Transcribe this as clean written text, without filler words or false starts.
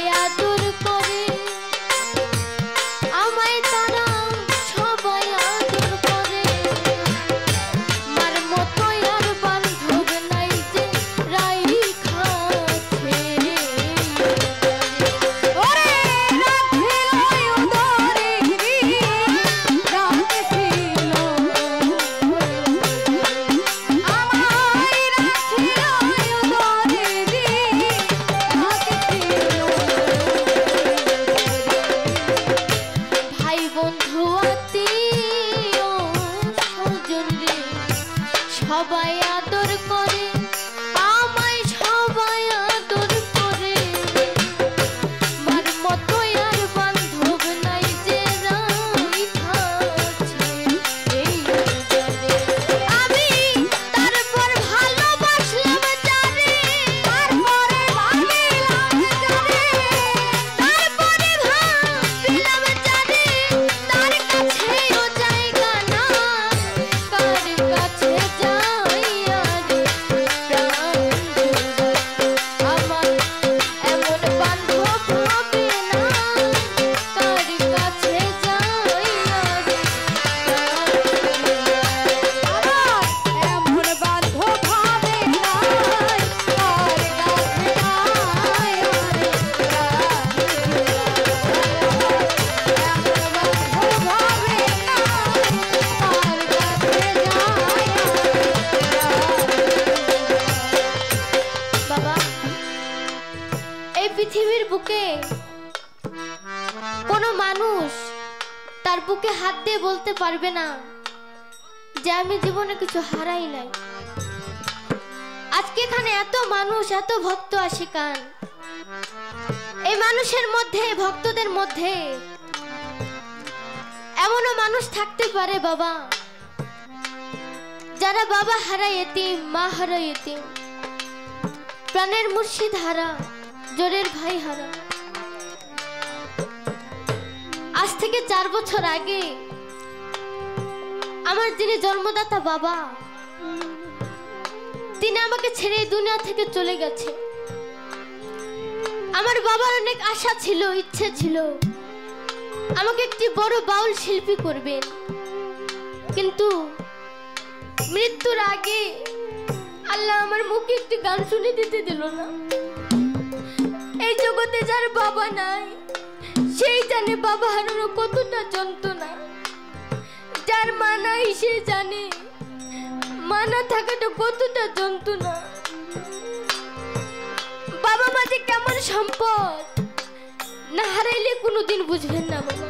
সবাই আদর করে আমায় তারা সবাই আদর করে মার মতো আর বান্ধব নাই যে রাইখা ছেড়ে ওরে রাখিল উদরে রাখিল আমায় রাখিল উদরে ভাই বন্ধু আত্মীয় স্বজন রে সবাই আদর করে আমায় সবাই আদর করে মার মতো আর বান্ধব নাই যে রাইখা ছেড়ে এই জানে আমি তারপর ভালোবাসলাম যারে তারপরে ভাবিলাম যারে তারপরে ভাবিলাম যারে তার কাছেও জায়গা না কার কাছে যাইয়া রে প্রাণ জুড়াই আমার এমন বান্ধব হবে না কার কাছে যাইয়া রে প্রাণ জুড়াই আমার এমন বান্ধব হবে না কার কাছে যাইয়া রে প্রাণ বাবা এই পৃথিবীর বুকে কোনো মানুষ তার বুকে হাত দিয়ে বলতে পারবে না যে আমি জীবনে কিছু হারাই নাই। আজকে এখানে এত মানুষ এত ভক্ত আশিকান এই মানুষের মধ্যে ভক্তদের মধ্যে এমনও মানুষ থাকতে পারে বাবা যারা বাবা হারা এতিম মা হারা এতিম প্রাণের মুর্শিদ হারা জোরের ভাই হারা। আজ থেকে 4 বছর আগে আমার যিনি জন্মদাতা বাবা তিনি আমাকে ছেড়ে এই দুনিয়া থেকে চলে গেছে। আমার বাবার অনেক আশা ছিল ইচ্ছে ছিল আমাকে একটি বড় বাউল শিল্পী করবেন, কিন্তু মৃত্যুর আগে আল্লাহ আমার মুখে একটি গান শুনে দিতে দিল না। এই জগতে যার বাবা নাই সেই জানে বাবা হারানো কতটা যন্ত্রণা, যার মা নাই সে জানে মা না থাকাটা কতটা যন্ত্রণা। বাবা মা যে কেমন সম্পদ না হারাইলে কোনোদিন বুঝবেন না বাবা।